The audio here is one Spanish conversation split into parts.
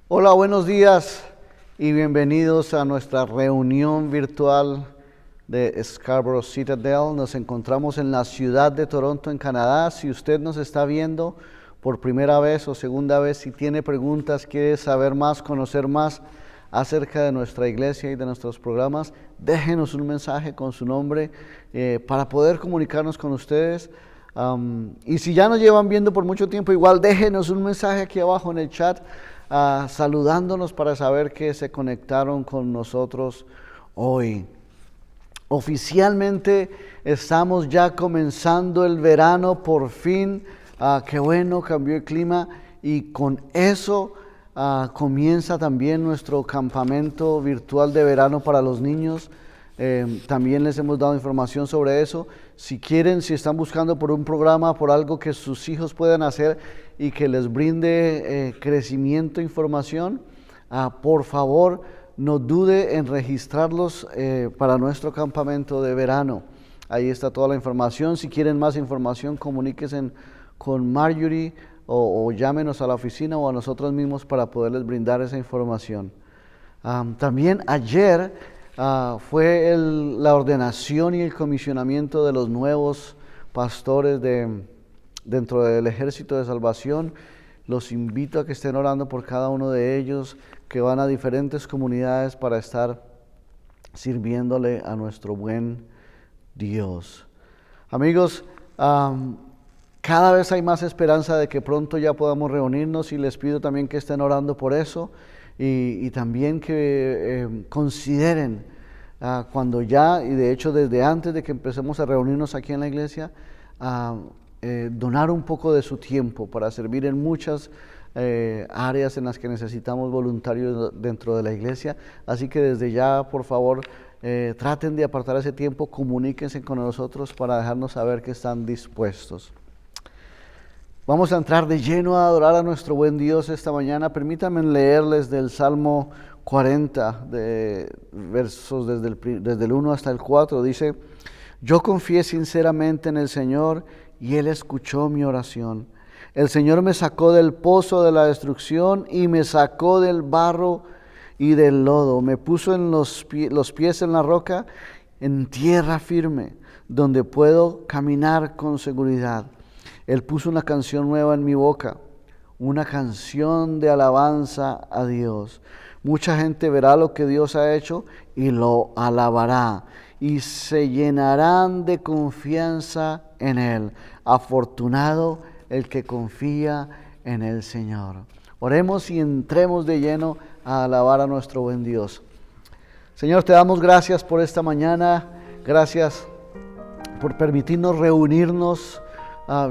Hola, buenos días y bienvenidos a nuestra reunión virtual de Scarborough Citadel. Nos encontramos en la ciudad de Toronto, en Canadá. Si usted nos está viendo por primera vez o segunda vez, si tiene preguntas, quiere saber más, conocer más acerca de nuestra iglesia y de nuestros programas, déjenos un mensaje con su nombre para poder comunicarnos con ustedes. Y si ya nos llevan viendo por mucho tiempo, igual déjenos un mensaje aquí abajo en el chat, saludándonos para saber que se conectaron con nosotros hoy. Oficialmente estamos ya comenzando el verano, por fin. Qué bueno, cambió el clima y con eso comienza también nuestro campamento virtual de verano para los niños. También les hemos dado información sobre eso. Si quieren, si están buscando por un programa, por algo que sus hijos puedan hacer y que les brinde crecimiento, información, por favor, no dude en registrarlos para nuestro campamento de verano. Ahí está toda la información. Si quieren más información, comuníquense con Marjorie o llámenos a la oficina o a nosotros mismos para poderles brindar esa información. También ayer fue la ordenación y el comisionamiento de los nuevos pastores dentro del Ejército de Salvación. Los invito a que estén orando por cada uno de ellos, que van a diferentes comunidades para estar sirviéndole a nuestro buen Dios. Amigos, cada vez hay más esperanza de que pronto ya podamos reunirnos y les pido también que estén orando por eso y también que consideren cuando ya, y de hecho desde antes de que empecemos a reunirnos aquí en la iglesia, donar un poco de su tiempo para servir en muchas áreas en las que necesitamos voluntarios dentro de la iglesia. Así que desde ya, por favor, traten de apartar ese tiempo, comuníquense con nosotros para dejarnos saber que están dispuestos. Vamos a entrar de lleno a adorar a nuestro buen Dios esta mañana. Permítanme leerles del Salmo 40, de versos desde el 1 hasta el 4. Dice: yo confié sinceramente en el Señor y Él escuchó mi oración. El Señor me sacó del pozo de la destrucción y me sacó del barro y del lodo. Me puso en los pies en la roca, en tierra firme, donde puedo caminar con seguridad. Él puso una canción nueva en mi boca, una canción de alabanza a Dios. Mucha gente verá lo que Dios ha hecho y lo alabará. y se llenarán de confianza en Él. Afortunado el que confía en el Señor. Oremos y entremos de lleno a alabar a nuestro buen Dios. Señor, te damos gracias por esta mañana. Gracias por permitirnos reunirnos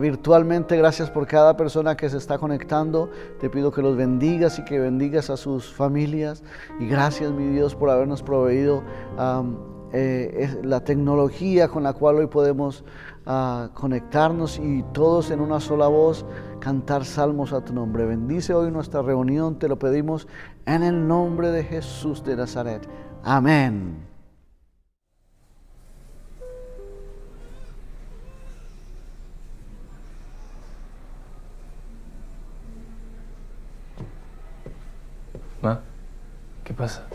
virtualmente. Gracias por cada persona que se está conectando. Te pido que los bendigas y que bendigas a sus familias. Y gracias, mi Dios, por habernos proveído la tecnología con la cual hoy podemos conectarnos y todos en una sola voz cantar salmos a tu nombre. Bendice hoy nuestra reunión, te lo pedimos en el nombre de Jesús de Nazaret. Amén. Ma, ¿qué pasa?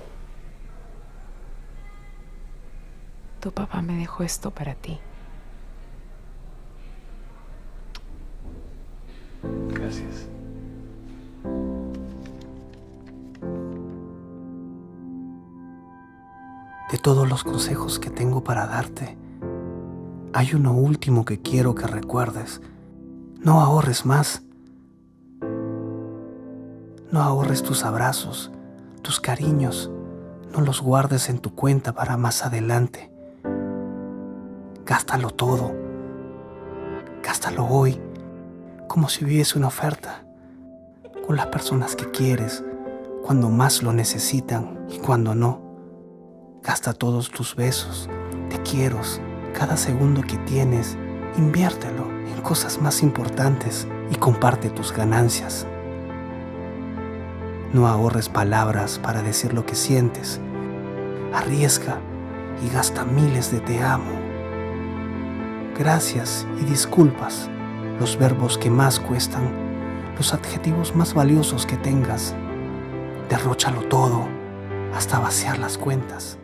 Tu papá me dejó esto para ti. Gracias. De todos los consejos que tengo para darte, hay uno último que quiero que recuerdes. No ahorres más. No ahorres tus abrazos, tus cariños. No los guardes en tu cuenta para más adelante. Gástalo todo. Gástalo hoy, como si hubiese una oferta, con las personas que quieres, cuando más lo necesitan y cuando no. Gasta todos tus besos, te quiero, cada segundo que tienes, inviértelo en cosas más importantes y comparte tus ganancias. No ahorres palabras para decir lo que sientes. Arriesga y gasta miles de te amo. Gracias y disculpas, los verbos que más cuestan, los adjetivos más valiosos que tengas. Derróchalo todo hasta vaciar las cuentas.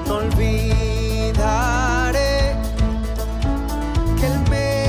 Olvidaré que Él me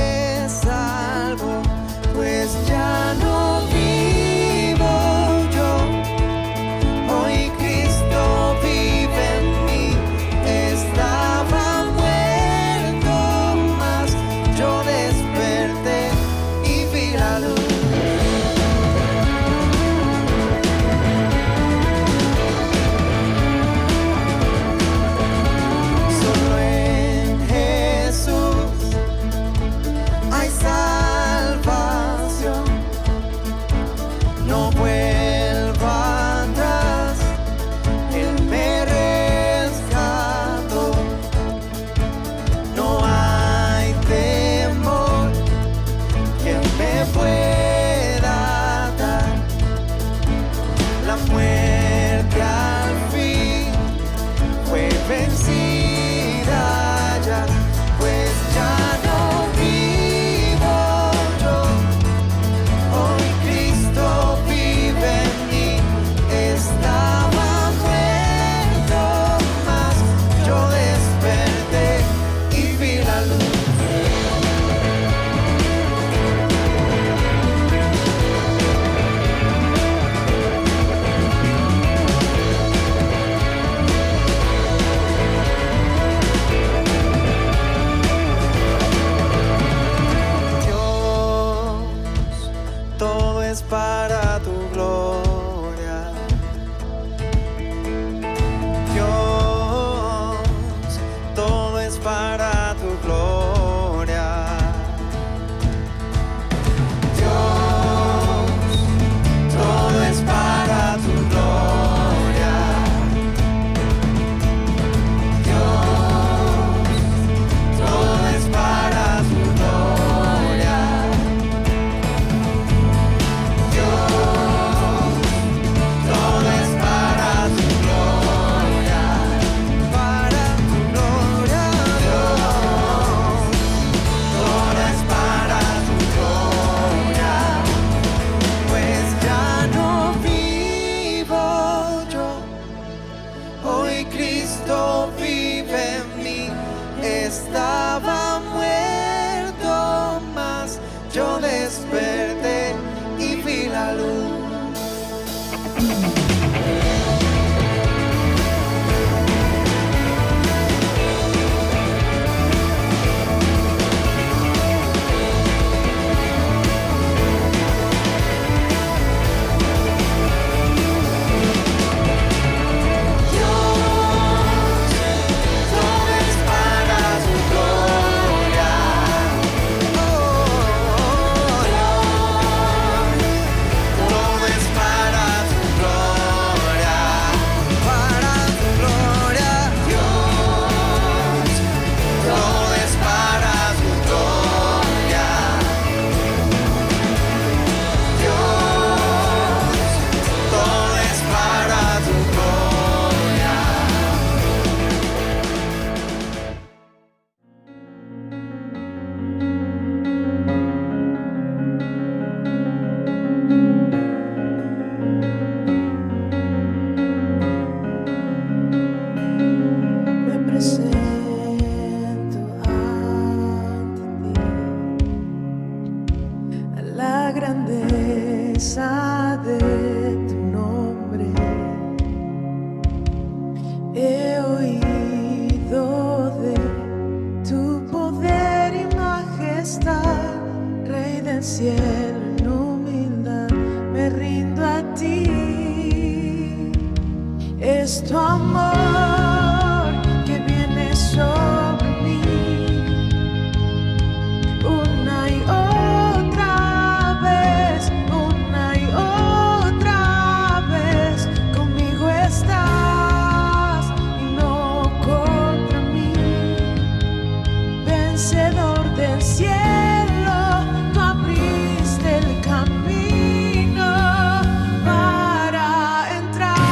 grandeza de tu nombre. He oído de tu poder y majestad, Rey del cielo, en humildad me rindo a ti. Es tu amor que viene sobre mí una y otra vez, una y otra vez. Conmigo estás y no contra mí. Vencedor del cielo, tú abriste el camino para entrar.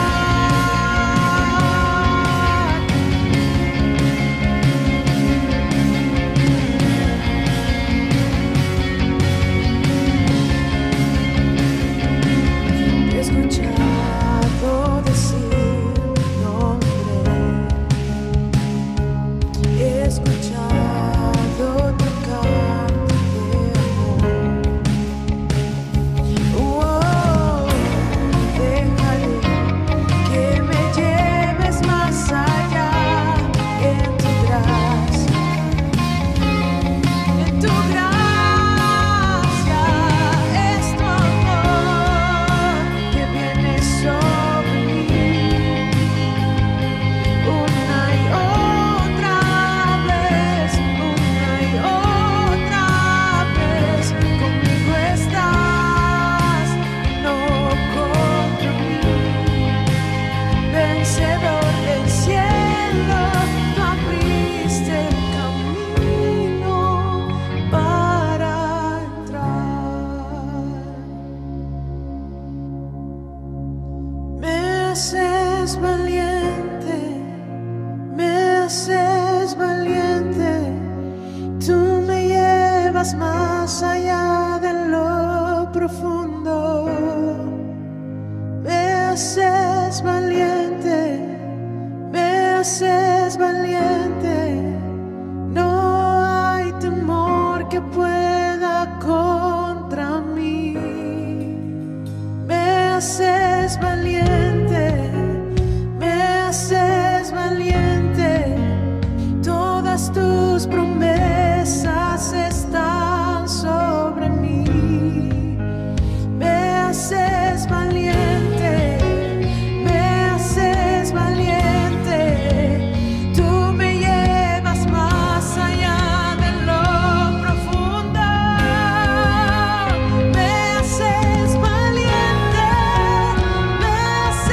He escuchado decir tu nombre, he escuchado tu canto de amor. Dejaré que me lleves más allá en tu gracia, en tu gracia. Es tu amor que viene sobre mí una y otra vez, una y otra vez. Conmigo estás, no contra mí. Vencedor del cielo, tú abriste el camino para entrar. Me haces valiente, me haces valiente. Tú me llevas más allá de lo profundo. Me haces valiente, me haces valiente. No hay temor que pueda contra mí. Me haces valiente, me haces valiente. Todas tus promesas están sobre mí. Me haces valiente, me haces valiente. Tú me llevas más allá de lo profundo. Me haces valiente, me haces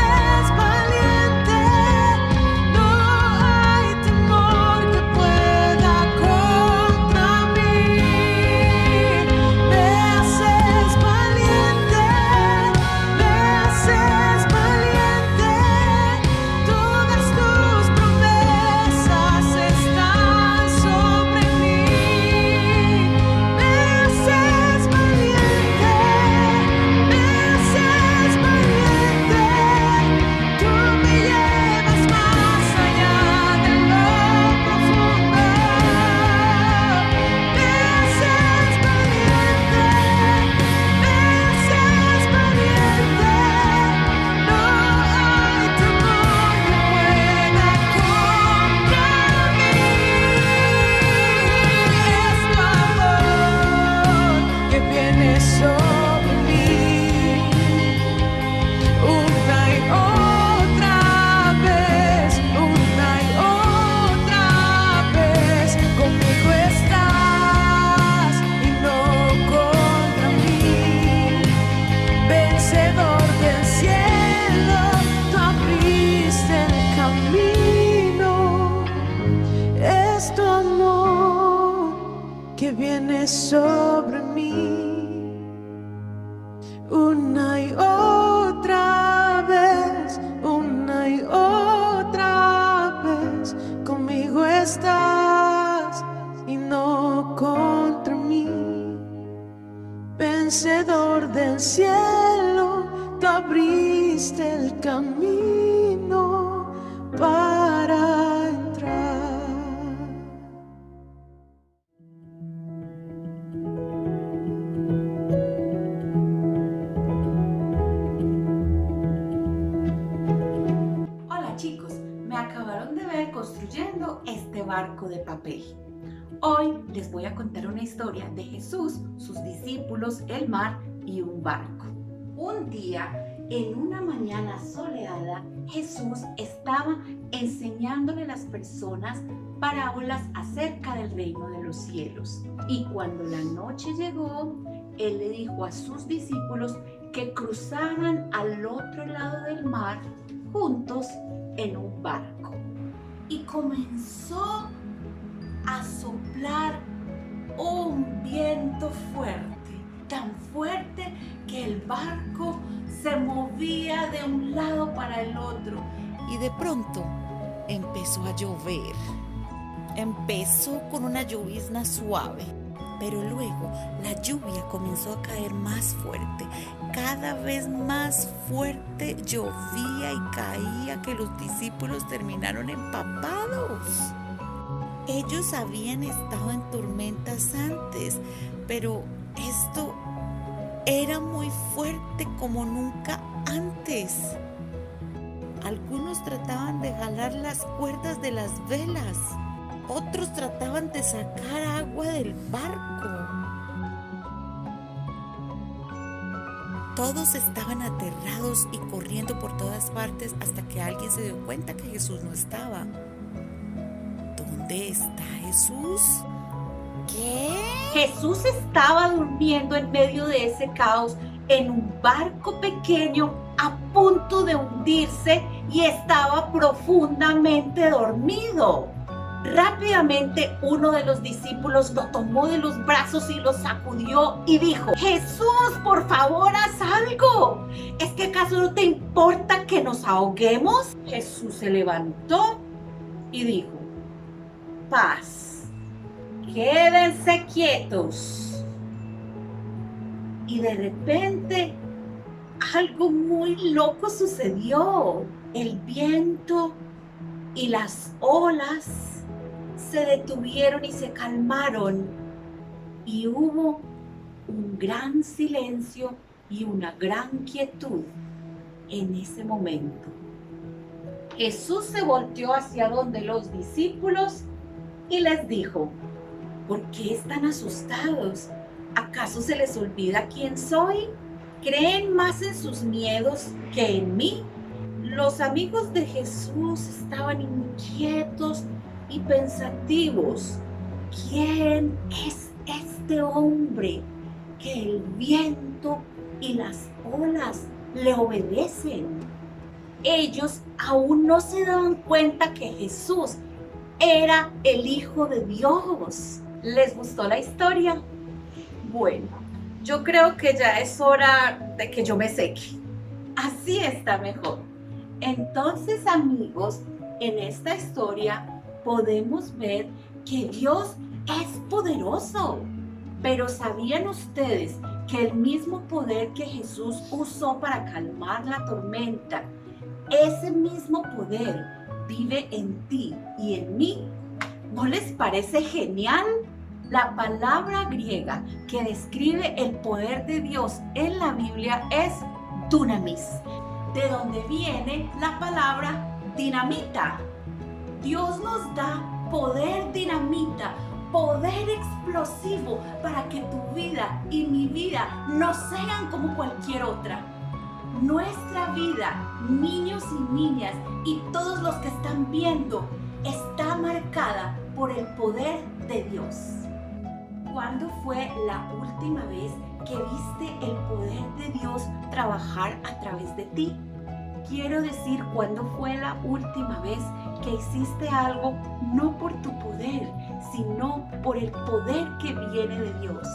abriste el camino para entrar. Hola chicos, me acabaron de ver construyendo este barco de papel. Hoy les voy a contar una historia de Jesús, sus discípulos, el mar y un barco. Un día, en una mañana soleada, Jesús estaba enseñándole a las personas parábolas acerca del reino de los cielos. Y cuando la noche llegó, Él le dijo a sus discípulos que cruzaran al otro lado del mar juntos en un barco. Y comenzó a soplar un viento fuerte, tan fuerte que el barco se movía de un lado para el otro. Y de pronto empezó a llover. Empezó con una llovizna suave, pero luego la lluvia comenzó a caer más fuerte. Cada vez más fuerte llovía y caía que los discípulos terminaron empapados. Ellos habían estado en tormentas antes, pero esto era muy fuerte como nunca antes. Algunos trataban de jalar las cuerdas de las velas, otros trataban de sacar agua del barco. Todos estaban aterrados y corriendo por todas partes hasta que alguien se dio cuenta que Jesús no estaba. ¿Dónde está Jesús? ¿Qué? Jesús estaba durmiendo en medio de ese caos en un barco pequeño a punto de hundirse y estaba profundamente dormido. Rápidamente uno de los discípulos lo tomó de los brazos y lo sacudió y dijo: Jesús, por favor, haz algo. ¿Es que acaso no te importa que nos ahoguemos? Jesús se levantó y dijo: paz, quédense quietos. Y de repente algo muy loco sucedió. El viento y las olas se detuvieron y se calmaron, y hubo un gran silencio y una gran quietud en ese momento. Jesús se volteó hacia donde los discípulos y les dijo: ¿por qué están asustados? ¿Acaso se les olvida quién soy? ¿Creen más en sus miedos que en mí? Los amigos de Jesús estaban inquietos y pensativos. ¿Quién es este hombre que el viento y las olas le obedecen? Ellos aún no se daban cuenta que Jesús era el Hijo de Dios. ¿Les gustó la historia? Bueno, yo creo que ya es hora de que yo me seque. Así está mejor. Entonces, amigos, en esta historia podemos ver que Dios es poderoso. Pero ¿sabían ustedes que el mismo poder que Jesús usó para calmar la tormenta, ese mismo poder vive en ti y en mí? ¿No les parece genial? La palabra griega que describe el poder de Dios en la Biblia es dunamis, de donde viene la palabra dinamita. Dios nos da poder dinamita, poder explosivo para que tu vida y mi vida no sean como cualquier otra. Nuestra vida, niños y niñas y todos los que están viendo, está marcada por el poder de Dios. ¿Cuándo fue la última vez que viste el poder de Dios trabajar a través de ti? Quiero decir, ¿cuándo fue la última vez que hiciste algo no por tu poder, sino por el poder que viene de Dios?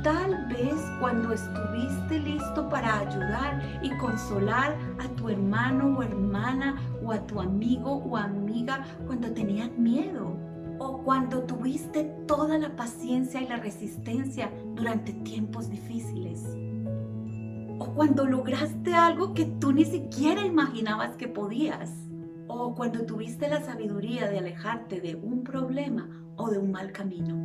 Tal vez cuando estuviste listo para ayudar y consolar a tu hermano o hermana o a tu amigo o amiga cuando tenían miedo. O cuando tuviste toda la paciencia y la resistencia durante tiempos difíciles. O cuando lograste algo que tú ni siquiera imaginabas que podías. O cuando tuviste la sabiduría de alejarte de un problema o de un mal camino.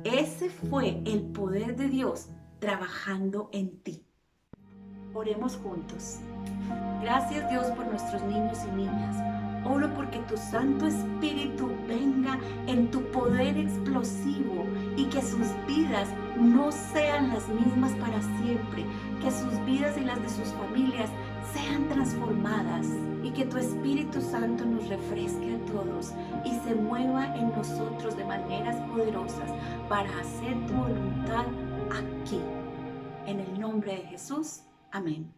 Ese fue el poder de Dios trabajando en ti. Oremos juntos. Gracias Dios por nuestros niños y niñas. Oro porque tu Santo Espíritu venga en tu poder explosivo y que sus vidas no sean las mismas para siempre, que sus vidas y las de sus familias sean transformadas y que tu Espíritu Santo nos refresque a todos y se mueva en nosotros de maneras poderosas para hacer tu voluntad aquí. En el nombre de Jesús, amén.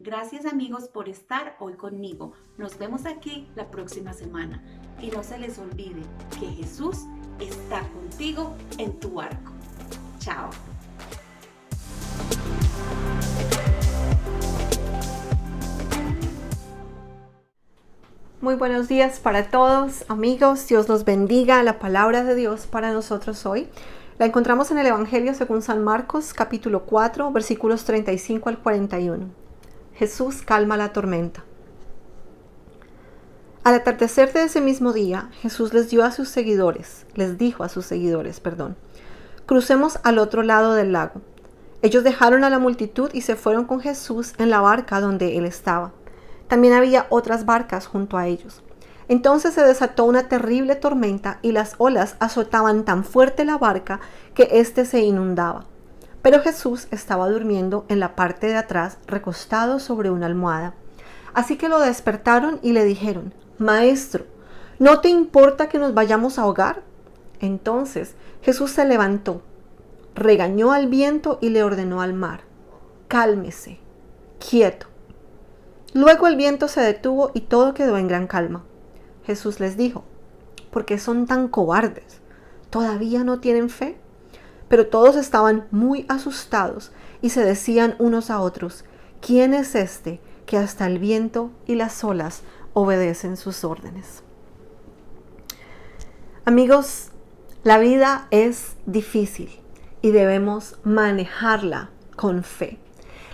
Gracias amigos por estar hoy conmigo. Nos vemos aquí la próxima semana. Y no se les olvide que Jesús está contigo en tu barco. Chao. Muy buenos días para todos, amigos. Dios los bendiga. La palabra de Dios para nosotros hoy la encontramos en el Evangelio según San Marcos, capítulo 4, versículos 35 al 41. Jesús calma la tormenta. Al atardecer de ese mismo día, Jesús les dijo a sus seguidores, crucemos al otro lado del lago. Ellos dejaron a la multitud y se fueron con Jesús en la barca donde él estaba. También había otras barcas junto a ellos. Entonces se desató una terrible tormenta y las olas azotaban tan fuerte la barca que éste se inundaba. Pero Jesús estaba durmiendo en la parte de atrás, recostado sobre una almohada. Así que lo despertaron y le dijeron, Maestro, ¿no te importa que nos vayamos a ahogar? Entonces Jesús se levantó, regañó al viento y le ordenó al mar, cálmese, quieto. Luego el viento se detuvo y todo quedó en gran calma. Jesús les dijo, ¿por qué son tan cobardes? ¿Todavía no tienen fe? Pero todos estaban muy asustados y se decían unos a otros, ¿quién es este que hasta el viento y las olas obedecen sus órdenes? Amigos, la vida es difícil y debemos manejarla con fe.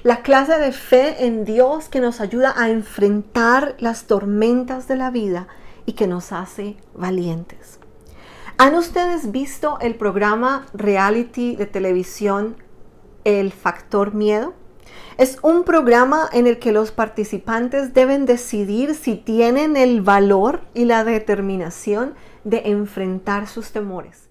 La clase de fe en Dios que nos ayuda a enfrentar las tormentas de la vida y que nos hace valientes. ¿Han ustedes visto el programa reality de televisión El Factor Miedo? Es un programa en el que los participantes deben decidir si tienen el valor y la determinación de enfrentar sus temores.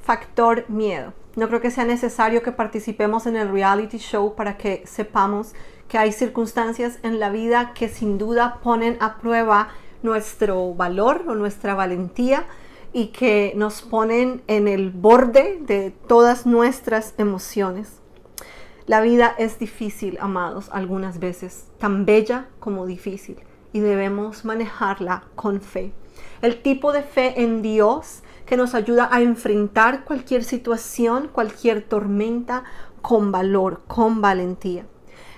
Factor miedo. No creo que sea necesario que participemos en el reality show para que sepamos que hay circunstancias en la vida que sin duda ponen a prueba nuestro valor o nuestra valentía y que nos ponen en el borde de todas nuestras emociones. La vida es difícil, amados, algunas veces, tan bella como difícil, y debemos manejarla con fe. El tipo de fe en Dios que nos ayuda a enfrentar cualquier situación, cualquier tormenta con valor, con valentía.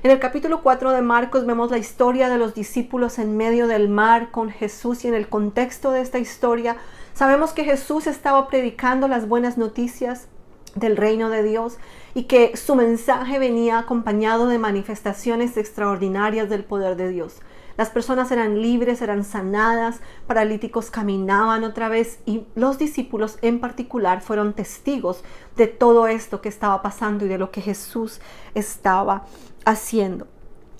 En el capítulo 4 de Marcos vemos la historia de los discípulos en medio del mar con Jesús, y en el contexto de esta historia sabemos que Jesús estaba predicando las buenas noticias del reino de Dios y que su mensaje venía acompañado de manifestaciones extraordinarias del poder de Dios. Las personas eran libres, eran sanadas, paralíticos caminaban otra vez, y los discípulos en particular fueron testigos de todo esto que estaba pasando y de lo que Jesús estaba haciendo.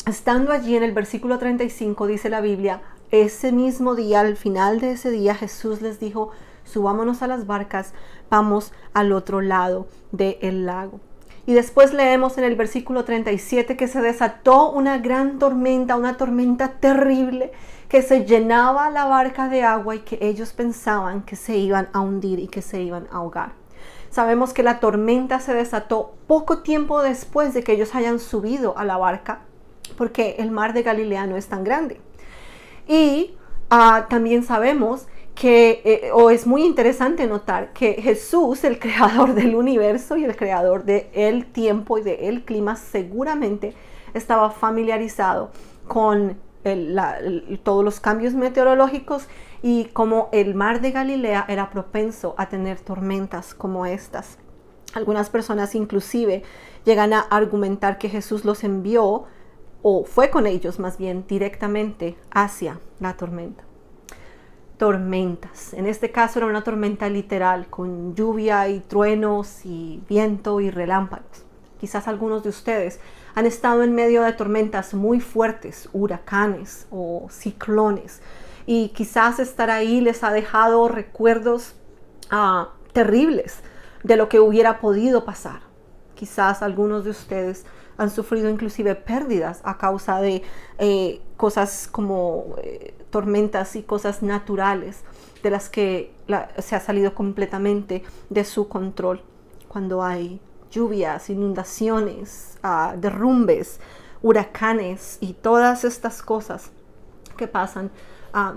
Estando allí en el versículo 35 dice la Biblia, ese mismo día, al final de ese día, Jesús les dijo, subámonos a las barcas, vamos al otro lado del lago. Y después leemos en el versículo 37 que se desató una gran tormenta, una tormenta terrible, que se llenaba la barca de agua y que ellos pensaban que se iban a hundir y que se iban a ahogar. Sabemos que la tormenta se desató poco tiempo después de que ellos hayan subido a la barca, porque el mar de Galilea no es tan grande. Y también sabemos que es muy interesante notar que Jesús, el creador del universo y el creador del tiempo y del clima, seguramente estaba familiarizado con todos los cambios meteorológicos y como el mar de Galilea era propenso a tener tormentas como estas. Algunas personas inclusive llegan a argumentar que Jesús los envió, o fue con ellos más bien, directamente hacia la tormenta. Tormentas. En este caso era una tormenta literal, con lluvia y truenos y viento y relámpagos. Quizás algunos de ustedes han estado en medio de tormentas muy fuertes, huracanes o ciclones, y quizás estar ahí les ha dejado recuerdos terribles de lo que hubiera podido pasar. Quizás algunos de ustedes han sufrido inclusive pérdidas a causa de cosas como tormentas y cosas naturales de las que se ha salido completamente de su control. Cuando hay lluvias, inundaciones, derrumbes, huracanes y todas estas cosas que pasan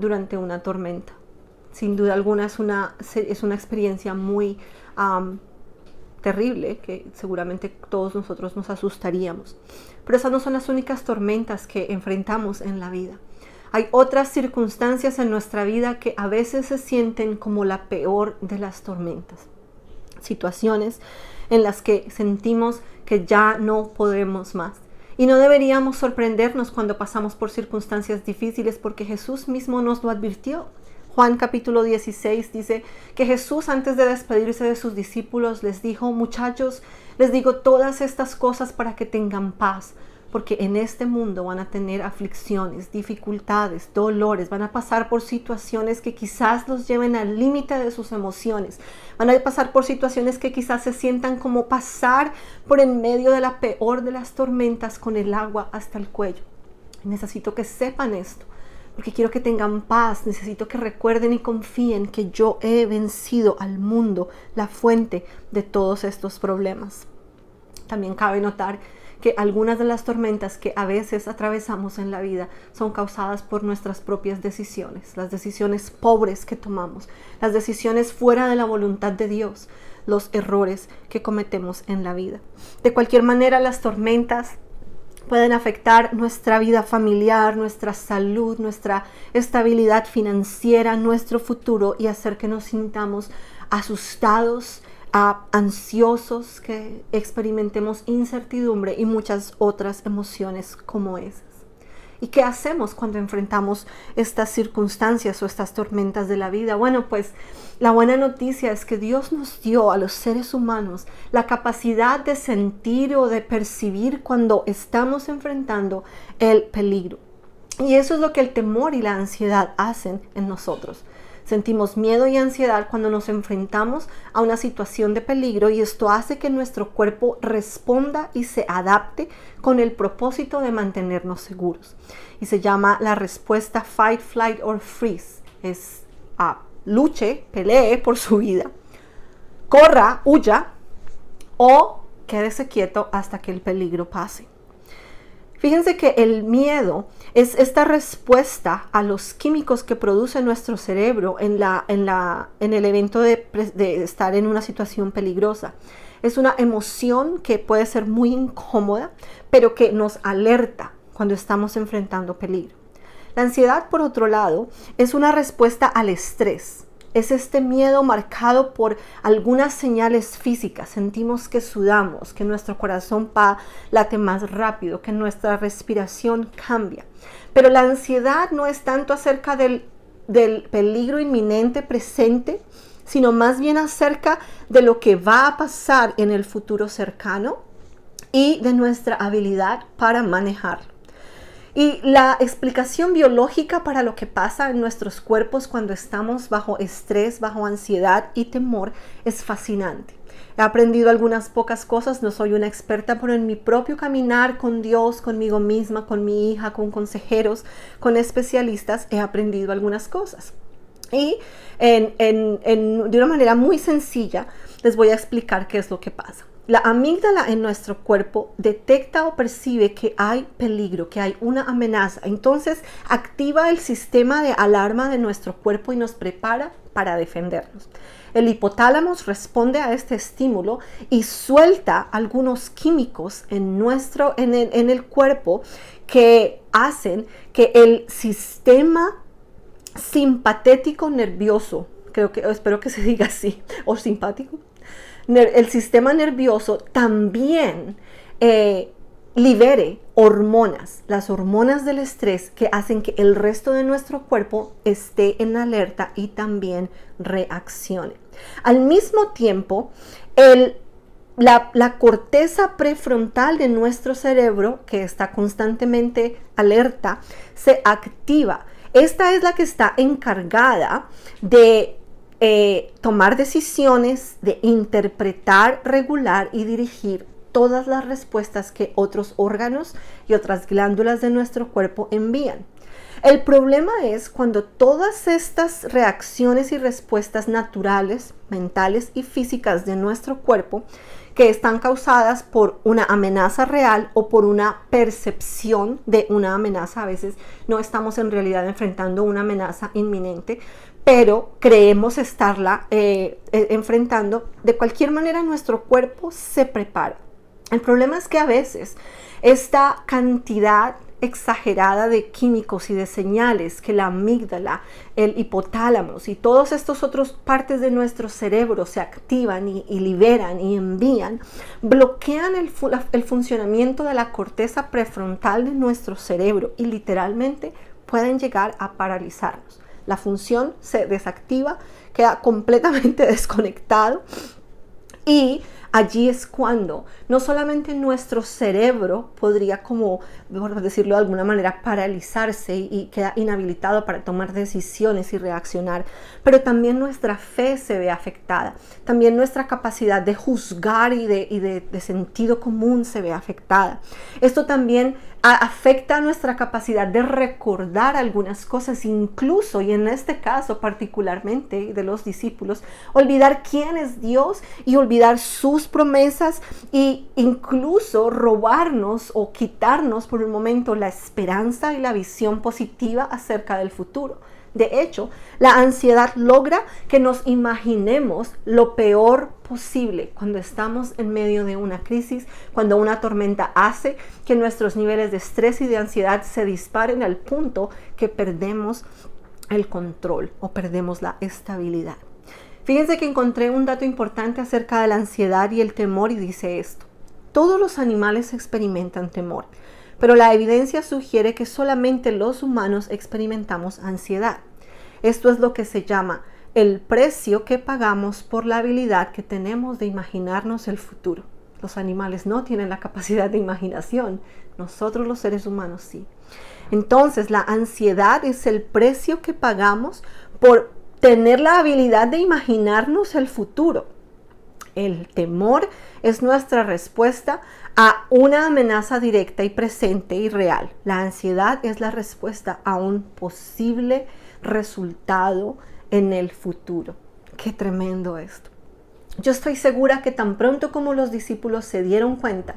durante una tormenta. Sin duda alguna es una experiencia muy terrible, que seguramente todos nosotros nos asustaríamos. Pero esas no son las únicas tormentas que enfrentamos en la vida. Hay otras circunstancias en nuestra vida que a veces se sienten como la peor de las tormentas. Situaciones en las que sentimos que ya no podemos más. Y no deberíamos sorprendernos cuando pasamos por circunstancias difíciles, porque Jesús mismo nos lo advirtió. Juan capítulo 16 dice que Jesús, antes de despedirse de sus discípulos, les dijo: muchachos, les digo todas estas cosas para que tengan paz, porque en este mundo van a tener aflicciones, dificultades, dolores, van a pasar por situaciones que quizás los lleven al límite de sus emociones, van a pasar por situaciones que quizás se sientan como pasar por en medio de la peor de las tormentas con el agua hasta el cuello. Necesito que sepan esto, porque quiero que tengan paz. Necesito que recuerden y confíen que yo he vencido al mundo, la fuente de todos estos problemas. También cabe notar que algunas de las tormentas que a veces atravesamos en la vida son causadas por nuestras propias decisiones, las decisiones pobres que tomamos, las decisiones fuera de la voluntad de Dios, los errores que cometemos en la vida. De cualquier manera, las tormentas pueden afectar nuestra vida familiar, nuestra salud, nuestra estabilidad financiera, nuestro futuro, y hacer que nos sintamos asustados, ansiosos, que experimentemos incertidumbre y muchas otras emociones como esas. ¿Y qué hacemos cuando enfrentamos estas circunstancias o estas tormentas de la vida? Bueno, pues la buena noticia es que Dios nos dio a los seres humanos la capacidad de sentir o de percibir cuando estamos enfrentando el peligro. Y eso es lo que el temor y la ansiedad hacen en nosotros. Sentimos miedo y ansiedad cuando nos enfrentamos a una situación de peligro, y esto hace que nuestro cuerpo responda y se adapte con el propósito de mantenernos seguros. Y se llama la respuesta fight, flight or freeze. Es luche, pelee por su vida, corra, huya o quédese quieto hasta que el peligro pase. Fíjense que el miedo es esta respuesta a los químicos que produce nuestro cerebro en el evento de estar en una situación peligrosa. Es una emoción que puede ser muy incómoda, pero que nos alerta cuando estamos enfrentando peligro. La ansiedad, por otro lado, es una respuesta al estrés. Es este miedo marcado por algunas señales físicas. Sentimos que sudamos, que nuestro corazón late más rápido, que nuestra respiración cambia. Pero la ansiedad no es tanto acerca del peligro inminente presente, sino más bien acerca de lo que va a pasar en el futuro cercano y de nuestra habilidad para manejarlo. Y la explicación biológica para lo que pasa en nuestros cuerpos cuando estamos bajo estrés, bajo ansiedad y temor es fascinante. He aprendido algunas pocas cosas, no soy una experta, pero en mi propio caminar con Dios, conmigo misma, con mi hija, con consejeros, con especialistas, he aprendido algunas cosas. Y de una manera muy sencilla les voy a explicar qué es lo que pasa. La amígdala en nuestro cuerpo detecta o percibe que hay peligro, que hay una amenaza. Entonces activa el sistema de alarma de nuestro cuerpo y nos prepara para defendernos. El hipotálamo responde a este estímulo y suelta algunos químicos en el cuerpo que hacen que el sistema simpatético nervioso, espero que se diga así, o simpático, el sistema nervioso también libere hormonas, las hormonas del estrés que hacen que el resto de nuestro cuerpo esté en alerta y también reaccione. Al mismo tiempo, la corteza prefrontal de nuestro cerebro, que está constantemente alerta, se activa. Esta es la que está encargada de tomar decisiones, de interpretar, regular y dirigir todas las respuestas que otros órganos y otras glándulas de nuestro cuerpo envían. El problema es cuando todas estas reacciones y respuestas naturales, mentales y físicas de nuestro cuerpo, que están causadas por una amenaza real o por una percepción de una amenaza, a veces no estamos en realidad enfrentando una amenaza inminente, pero creemos estarla enfrentando. De cualquier manera, nuestro cuerpo se prepara. El problema es que a veces esta cantidad exagerada de químicos y de señales que la amígdala, el hipotálamo y todas estas otras partes de nuestro cerebro se activan y liberan y envían, bloquean el funcionamiento de la corteza prefrontal de nuestro cerebro y literalmente pueden llegar a paralizarnos. La función se desactiva, queda completamente desconectado y allí es cuando no solamente nuestro cerebro podría, como por decirlo de alguna manera, paralizarse y queda inhabilitado para tomar decisiones y reaccionar, pero también nuestra fe se ve afectada. También nuestra capacidad de juzgar y de sentido común se ve afectada. Esto también afecta a nuestra capacidad de recordar algunas cosas, incluso, y en este caso particularmente de los discípulos, olvidar quién es Dios y olvidar sus promesas e incluso robarnos o quitarnos por un momento la esperanza y la visión positiva acerca del futuro. De hecho, la ansiedad logra que nos imaginemos lo peor posible cuando estamos en medio de una crisis, cuando una tormenta hace que nuestros niveles de estrés y de ansiedad se disparen al punto que perdemos el control o perdemos la estabilidad. Fíjense que encontré un dato importante acerca de la ansiedad y el temor y dice esto: todos los animales experimentan temor, pero la evidencia sugiere que solamente los humanos experimentamos ansiedad. Esto es lo que se llama el precio que pagamos por la habilidad que tenemos de imaginarnos el futuro. Los animales no tienen la capacidad de imaginación, nosotros los seres humanos sí. Entonces, la ansiedad es el precio que pagamos por tener la habilidad de imaginarnos el futuro. El temor es nuestra respuesta a una amenaza directa y presente y real. La ansiedad es la respuesta a un posible resultado en el futuro. Qué tremendo esto. Yo estoy segura que tan pronto como los discípulos se dieron cuenta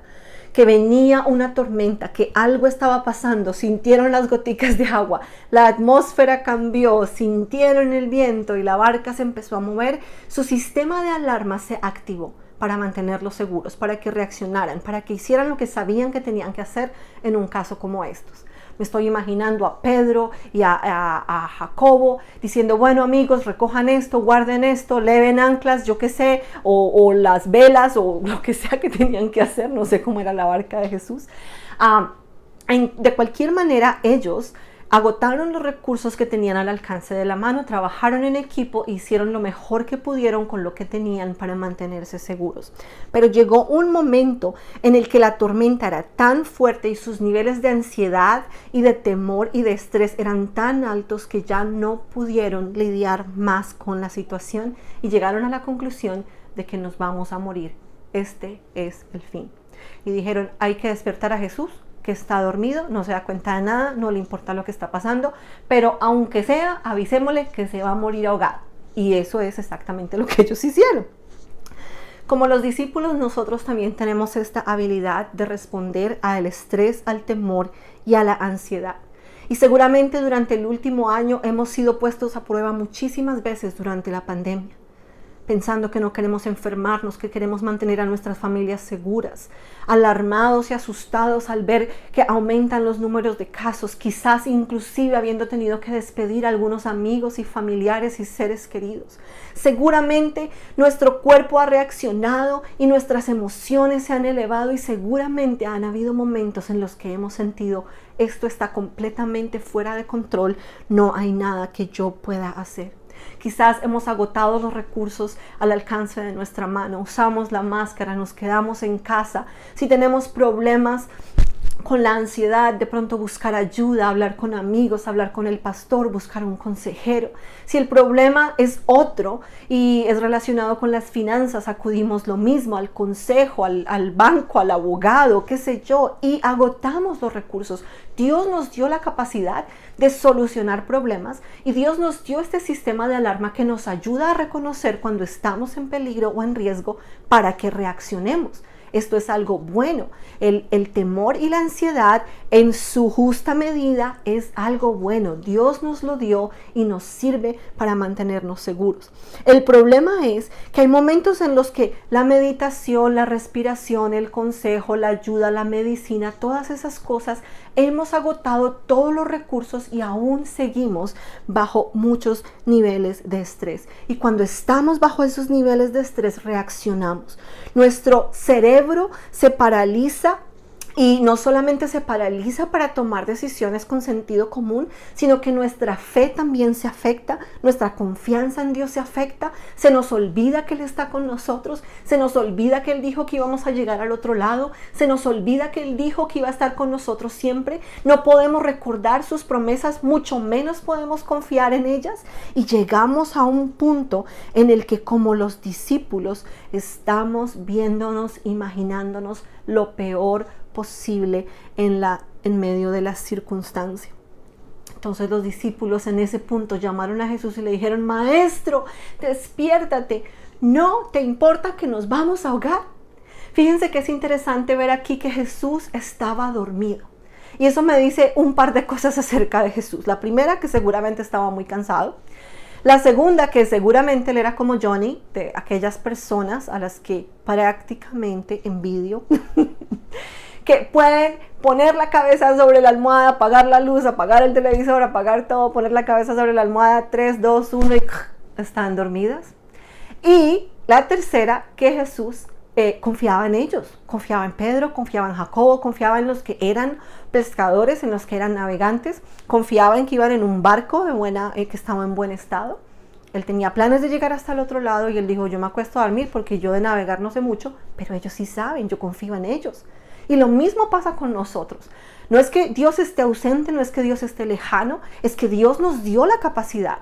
que venía una tormenta, que algo estaba pasando, sintieron las goticas de agua, la atmósfera cambió, sintieron el viento y la barca se empezó a mover, su sistema de alarma se activó para mantenerlos seguros, para que reaccionaran, para que hicieran lo que sabían que tenían que hacer en un caso como estos. Me estoy imaginando a Pedro y a Jacobo diciendo, bueno amigos, recojan esto, guarden esto, leven anclas, yo qué sé, o las velas, o lo que sea que tenían que hacer, no sé cómo era la barca de Jesús. De cualquier manera, ellos agotaron los recursos que tenían al alcance de la mano, trabajaron en equipo, hicieron lo mejor que pudieron con lo que tenían para mantenerse seguros. Pero llegó un momento en el que la tormenta era tan fuerte y sus niveles de ansiedad y de temor y de estrés eran tan altos que ya no pudieron lidiar más con la situación y llegaron a la conclusión de que nos vamos a morir. Este es el fin. Y dijeron, hay que despertar a Jesús, que está dormido, no se da cuenta de nada, no le importa lo que está pasando, pero aunque sea, avisémosle que se va a morir ahogado. Y eso es exactamente lo que ellos hicieron. Como los discípulos, nosotros también tenemos esta habilidad de responder al estrés, al temor y a la ansiedad. Y seguramente durante el último año hemos sido puestos a prueba muchísimas veces durante la pandemia, pensando que no queremos enfermarnos, que queremos mantener a nuestras familias seguras, alarmados y asustados al ver que aumentan los números de casos, quizás inclusive habiendo tenido que despedir a algunos amigos y familiares y seres queridos. Seguramente nuestro cuerpo ha reaccionado y nuestras emociones se han elevado y seguramente han habido momentos en los que hemos sentido esto está completamente fuera de control, no hay nada que yo pueda hacer. Quizás hemos agotado los recursos al alcance de nuestra mano, usamos la máscara, nos quedamos en casa. Si tenemos problemas con la ansiedad, de pronto buscar ayuda, hablar con amigos, hablar con el pastor, buscar un consejero. Si el problema es otro y es relacionado con las finanzas, acudimos lo mismo al consejo, al banco, al abogado, qué sé yo, y agotamos los recursos. Dios nos dio la capacidad de solucionar problemas y Dios nos dio este sistema de alarma que nos ayuda a reconocer cuando estamos en peligro o en riesgo para que reaccionemos. Esto es algo bueno. El temor y la ansiedad en su justa medida es algo bueno. Dios nos lo dio y nos sirve para mantenernos seguros. El problema es que hay momentos en los que la meditación, la respiración, el consejo, la ayuda, la medicina, todas esas cosas, hemos agotado todos los recursos y aún seguimos bajo muchos niveles de estrés. Y cuando estamos bajo esos niveles de estrés, reaccionamos. Nuestro cerebro se paraliza y no solamente se paraliza para tomar decisiones con sentido común, sino que nuestra fe también se afecta, nuestra confianza en Dios se afecta, se nos olvida que Él está con nosotros, se nos olvida que Él dijo que íbamos a llegar al otro lado, se nos olvida que Él dijo que iba a estar con nosotros siempre, no podemos recordar sus promesas, mucho menos podemos confiar en ellas y llegamos a un punto en el que como los discípulos estamos viéndonos, imaginándonos lo peor posible en medio de la circunstancia. Entonces los discípulos en ese punto llamaron a Jesús y le dijeron: Maestro, despiértate, ¿no te importa que nos vamos a ahogar? Fíjense que es interesante ver aquí que Jesús estaba dormido. Y eso me dice un par de cosas acerca de Jesús. La primera, que seguramente estaba muy cansado. La segunda, que seguramente él era como Johnny, de aquellas personas a las que prácticamente envidio, que pueden poner la cabeza sobre la almohada, apagar la luz, apagar el televisor, apagar todo, poner la cabeza sobre la almohada, 3, 2, 1 y están dormidas. Y la tercera, que Jesús confiaba en ellos, confiaba en Pedro, confiaba en Jacobo, confiaba en los que eran pescadores, en los que eran navegantes, confiaba en que iban en un barco que estaba en buen estado. Él tenía planes de llegar hasta el otro lado y él dijo: yo me acuesto a dormir porque yo de navegar no sé mucho, pero ellos sí saben, yo confío en ellos. Y lo mismo pasa con nosotros. No es que Dios esté ausente, no es que Dios esté lejano, es que Dios nos dio la capacidad,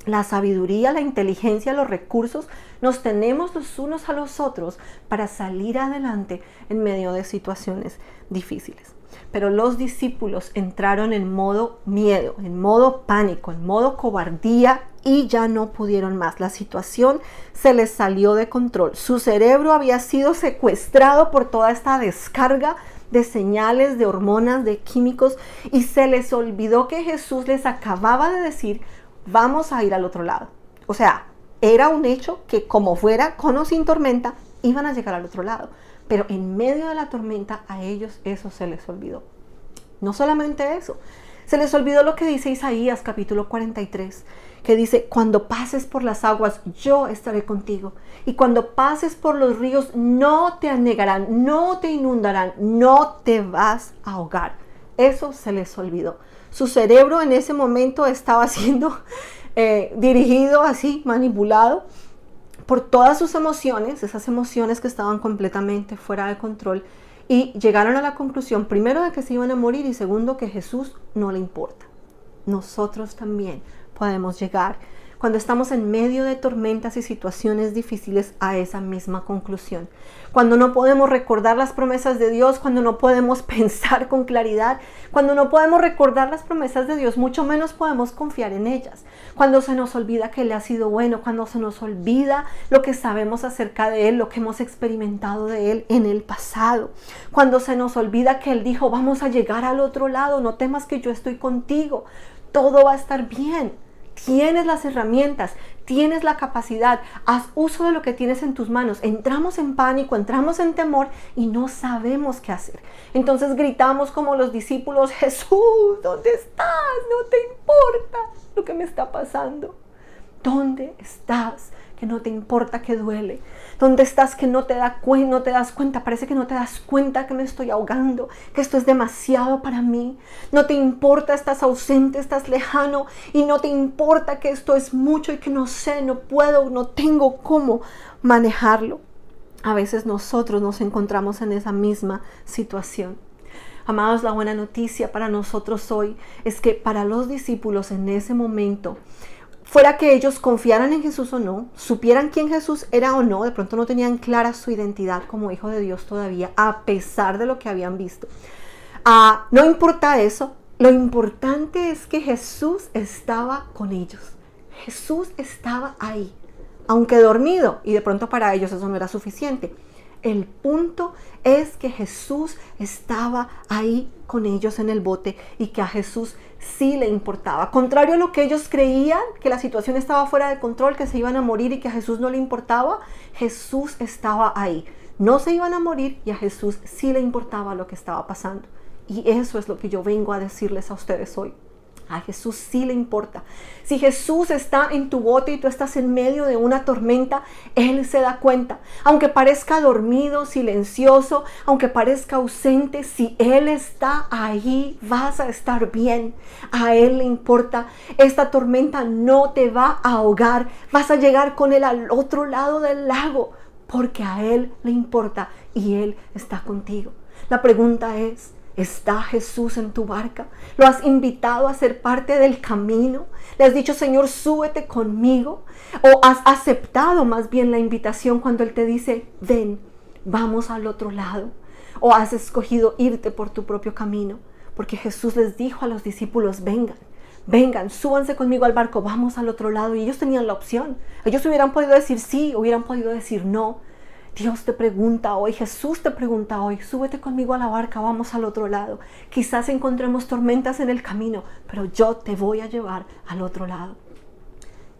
la sabiduría, la inteligencia, los recursos. Nos tenemos los unos a los otros para salir adelante en medio de situaciones difíciles. Pero los discípulos entraron en modo miedo, en modo pánico, en modo cobardía y ya no pudieron más. La situación se les salió de control. Su cerebro había sido secuestrado por toda esta descarga de señales, de hormonas, de químicos, y se les olvidó que Jesús les acababa de decir: vamos a ir al otro lado. O sea, era un hecho que como fuera, con o sin tormenta, iban a llegar al otro lado. Pero en medio de la tormenta a ellos eso se les olvidó. No solamente eso, se les olvidó lo que dice Isaías capítulo 43, que dice: cuando pases por las aguas, yo estaré contigo. Y cuando pases por los ríos, no te anegarán, no te inundarán, no te vas a ahogar. Eso se les olvidó. Su cerebro en ese momento estaba siendo dirigido así, manipulado por todas sus emociones, esas emociones que estaban completamente fuera de control, y llegaron a la conclusión, primero, de que se iban a morir, y segundo, que Jesús no le importa. Nosotros también podemos llegar cuando estamos en medio de tormentas y situaciones difíciles, a esa misma conclusión. Cuando no podemos recordar las promesas de Dios, cuando no podemos pensar con claridad, cuando no podemos recordar las promesas de Dios, mucho menos podemos confiar en ellas. Cuando se nos olvida que Él ha sido bueno, cuando se nos olvida lo que sabemos acerca de Él, lo que hemos experimentado de Él en el pasado. Cuando se nos olvida que Él dijo, vamos a llegar al otro lado, no temas que yo estoy contigo, todo va a estar bien. Tienes las herramientas, tienes la capacidad, haz uso de lo que tienes en tus manos. Entramos en pánico, entramos en temor y no sabemos qué hacer. Entonces gritamos como los discípulos, Jesús, ¿dónde estás? No te importa lo que me está pasando. ¿Dónde estás? Que no te importa que duele. ¿Dónde estás que no te das cuenta? Parece que no te das cuenta que me estoy ahogando, que esto es demasiado para mí. No te importa, estás ausente, estás lejano y no te importa que esto es mucho y que no sé, no puedo, no tengo cómo manejarlo. A veces nosotros nos encontramos en esa misma situación. Amados, la buena noticia para nosotros hoy es que para los discípulos en ese momento, fuera que ellos confiaran en Jesús o no, supieran quién Jesús era o no, de pronto no tenían clara su identidad como hijo de Dios todavía, a pesar de lo que habían visto. No importa eso, lo importante es que Jesús estaba con ellos. Jesús estaba ahí, aunque dormido, y de pronto para ellos eso no era suficiente. El punto es que Jesús estaba ahí con ellos en el bote y que a Jesús sí le importaba. Contrario a lo que ellos creían, que la situación estaba fuera de control, que se iban a morir y que a Jesús no le importaba, Jesús estaba ahí. No se iban a morir y a Jesús sí le importaba lo que estaba pasando. Y eso es lo que yo vengo a decirles a ustedes hoy. A Jesús sí le importa. Si Jesús está en tu bote y tú estás en medio de una tormenta, Él se da cuenta. Aunque parezca dormido, silencioso, aunque parezca ausente, si Él está ahí, vas a estar bien. A Él le importa. Esta tormenta no te va a ahogar. Vas a llegar con Él al otro lado del lago, porque a Él le importa y Él está contigo. La pregunta es, ¿está Jesús en tu barca? ¿Lo has invitado a ser parte del camino? ¿Le has dicho, Señor, súbete conmigo? ¿O has aceptado más bien la invitación cuando Él te dice, ven, vamos al otro lado? ¿O has escogido irte por tu propio camino? Porque Jesús les dijo a los discípulos, vengan, súbanse conmigo al barco, vamos al otro lado. Y ellos tenían la opción. Ellos hubieran podido decir sí, hubieran podido decir no. Dios te pregunta hoy, Jesús te pregunta hoy, súbete conmigo a la barca, vamos al otro lado. Quizás encontremos tormentas en el camino, pero yo te voy a llevar al otro lado.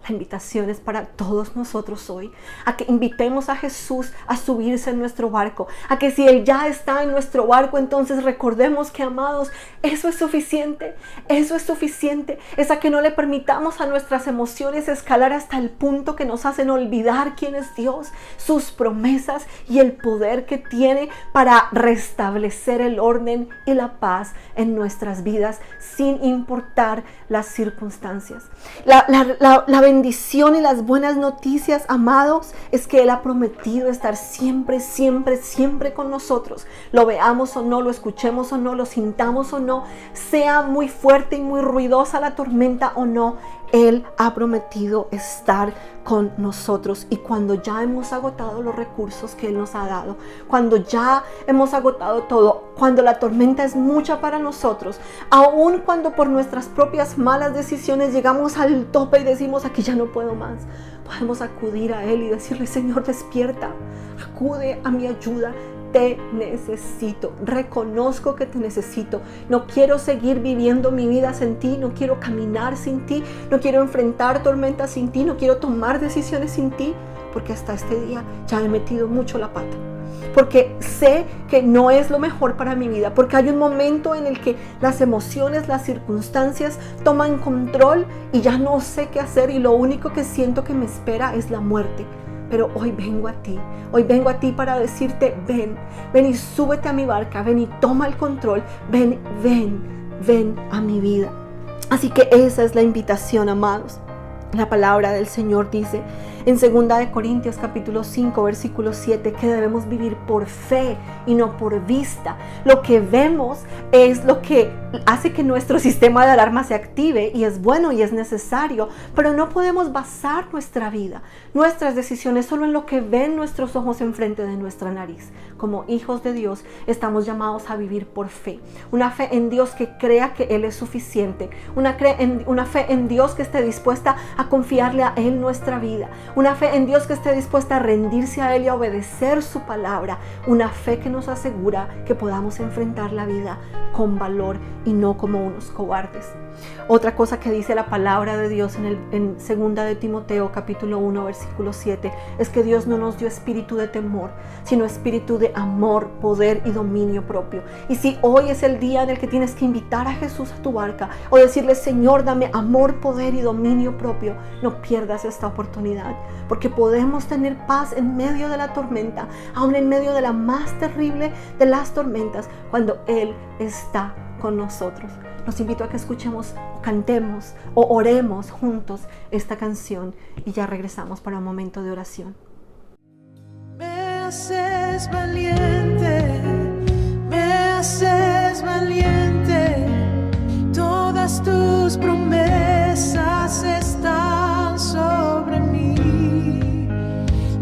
La invitación es para todos nosotros hoy, a que invitemos a Jesús a subirse en nuestro barco, a que si Él ya está en nuestro barco, entonces recordemos que, amados, eso es suficiente, es a que no le permitamos a nuestras emociones escalar hasta el punto que nos hacen olvidar quién es Dios, sus promesas y el poder que tiene para restablecer el orden y la paz en nuestras vidas, sin importar las circunstancias. La bendición y las buenas noticias, amados, es que Él ha prometido estar siempre con nosotros. Lo veamos o no, lo escuchemos o no, lo sintamos o no, sea muy fuerte y muy ruidosa la tormenta o no, Él ha prometido estar con nosotros. Y cuando ya hemos agotado los recursos que Él nos ha dado, cuando ya hemos agotado todo, cuando la tormenta es mucha para nosotros, aun cuando por nuestras propias malas decisiones llegamos al tope y decimos, aquí ya no puedo más, podemos acudir a Él y decirle, Señor, despierta, acude a mi ayuda. Te necesito, reconozco que te necesito. No quiero seguir viviendo mi vida sin ti, no quiero caminar sin ti, no quiero enfrentar tormentas sin ti, no quiero tomar decisiones sin ti, porque hasta este día ya he metido mucho la pata. Porque sé que no es lo mejor para mi vida, porque hay un momento en el que las emociones, las circunstancias toman control y ya no sé qué hacer y lo único que siento que me espera es la muerte. Pero hoy vengo a ti para decirte, ven y súbete a mi barca, ven y toma el control, ven a mi vida. Así que esa es la invitación, amados. La palabra del Señor dice En 2 de Corintios capítulo 5 versículo 7, que debemos vivir por fe y no por vista. Lo que vemos es lo que hace que nuestro sistema de alarma se active, y es bueno y es necesario, pero no podemos basar nuestra vida, nuestras decisiones solo en lo que ven nuestros ojos enfrente de nuestra nariz. Como hijos de Dios estamos llamados a vivir por fe, una fe en Dios que crea que Él es suficiente, una fe en Dios que esté dispuesta a confiarle a Él nuestra vida, una fe en Dios que esté dispuesta a rendirse a Él y a obedecer su palabra, una fe que nos asegura que podamos enfrentar la vida con valor y no como unos cobardes. Otra cosa que dice la palabra de Dios en 2 de Timoteo capítulo 1 versículo 7 es que Dios no nos dio espíritu de temor, sino espíritu de amor, poder y dominio propio. Y si hoy es el día en el que tienes que invitar a Jesús a tu barca o decirle: Señor, dame amor, poder y dominio propio, no pierdas esta oportunidad, porque podemos tener paz en medio de la tormenta, aún en medio de la más terrible de las tormentas, cuando Él está con nosotros. Los invito a que escuchemos o cantemos o oremos juntos esta canción, y ya regresamos para un momento de oración. Me haces valiente, todas tus promesas están sobre mí.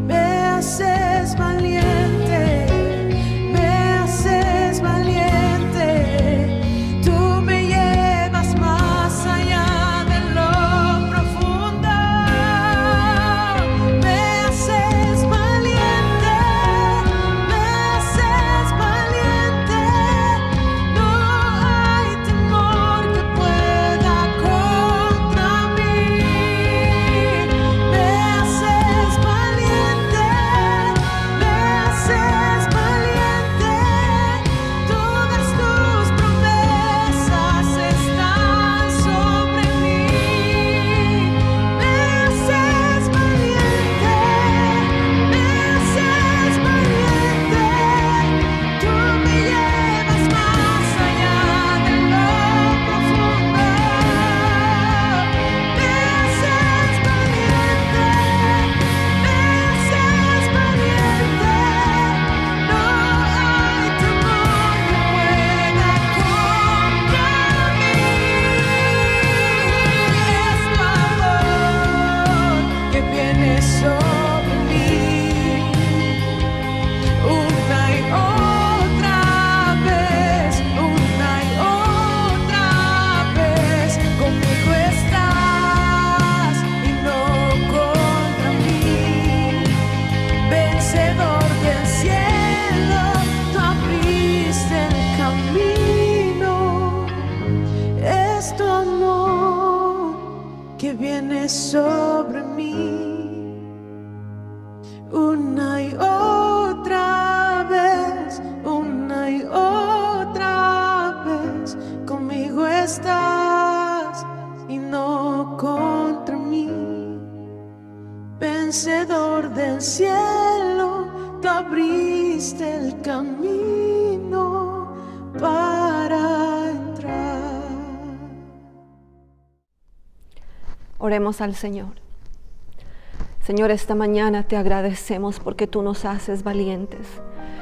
Me haces valiente. Sobre mí una y otra vez, conmigo estás y no contra mí. Vencedor del cielo, tú abriste el camino para entrar. Oremos al Señor. Señor, esta mañana te agradecemos porque tú nos haces valientes.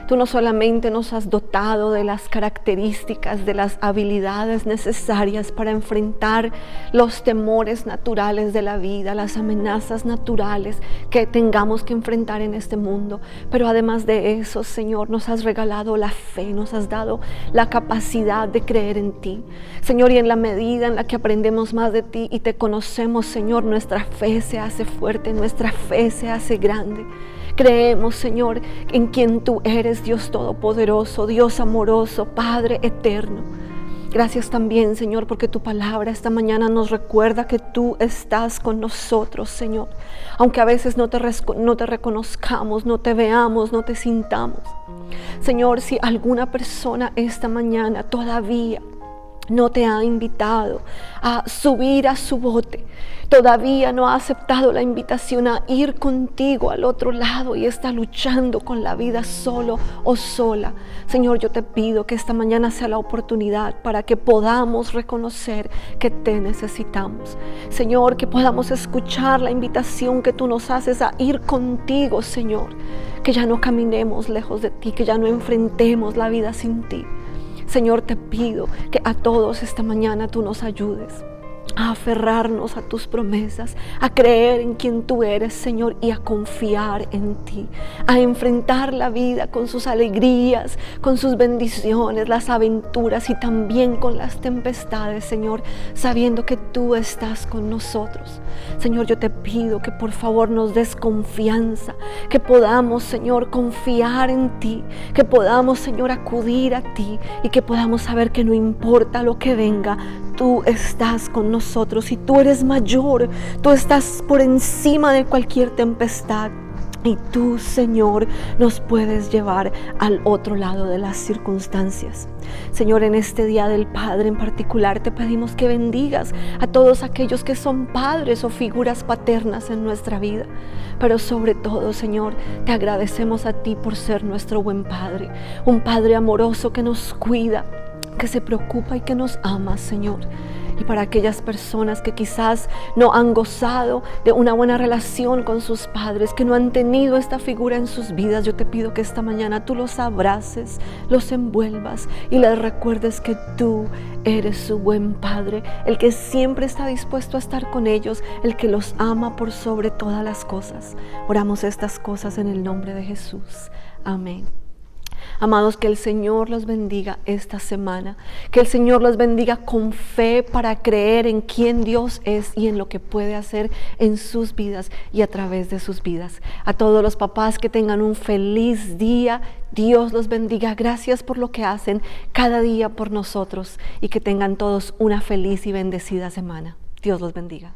Tú no solamente nos has dotado de las características, de las habilidades necesarias para enfrentar los temores naturales de la vida, las amenazas naturales que tengamos que enfrentar en este mundo, pero además de eso, Señor, nos has regalado la fe, nos has dado la capacidad de creer en ti. Señor, y en la medida en la que aprendemos más de ti y te conocemos, Señor, nuestra fe se hace fuerte, nuestra fe se hace grande. Creemos, Señor, en quien tú eres, Dios todopoderoso, Dios amoroso, Padre eterno. Gracias también, Señor, porque tu palabra esta mañana nos recuerda que tú estás con nosotros, Señor. Aunque a veces no te reconozcamos, no te veamos, no te sintamos. Señor, si alguna persona esta mañana todavía no te ha invitado a subir a su bote, todavía no ha aceptado la invitación a ir contigo al otro lado y está luchando con la vida solo o sola, Señor, yo te pido que esta mañana sea la oportunidad para que podamos reconocer que te necesitamos. Señor, que podamos escuchar la invitación que tú nos haces a ir contigo, Señor, que ya no caminemos lejos de ti, que ya no enfrentemos la vida sin ti. Señor, te pido que a todos esta mañana tú nos ayudes a aferrarnos a tus promesas, a creer en quien tú eres, Señor, y a confiar en ti, a enfrentar la vida con sus alegrías, con sus bendiciones, las aventuras y también con las tempestades, Señor, sabiendo que tú estás con nosotros. Señor, yo te pido que por favor nos des confianza, que podamos, Señor, confiar en ti, que podamos, Señor, acudir a ti y que podamos saber que no importa lo que venga, tú estás con nosotros y tú eres mayor, tú estás por encima de cualquier tempestad y tú, Señor, nos puedes llevar al otro lado de las circunstancias. Señor, en este Día del Padre en particular te pedimos que bendigas a todos aquellos que son padres o figuras paternas en nuestra vida, pero sobre todo, Señor, te agradecemos a ti por ser nuestro buen Padre, un Padre amoroso que nos cuida, que se preocupa y que nos ama, Señor. Y para aquellas personas que quizás no han gozado de una buena relación con sus padres, que no han tenido esta figura en sus vidas, yo te pido que esta mañana tú los abraces, los envuelvas y les recuerdes que tú eres su buen Padre, el que siempre está dispuesto a estar con ellos, el que los ama por sobre todas las cosas. Oramos estas cosas en el nombre de Jesús. Amén. Amados, que el Señor los bendiga esta semana, que el Señor los bendiga con fe para creer en quién Dios es y en lo que puede hacer en sus vidas y a través de sus vidas. A todos los papás que tengan un feliz día, Dios los bendiga. Gracias por lo que hacen cada día por nosotros y que tengan todos una feliz y bendecida semana. Dios los bendiga.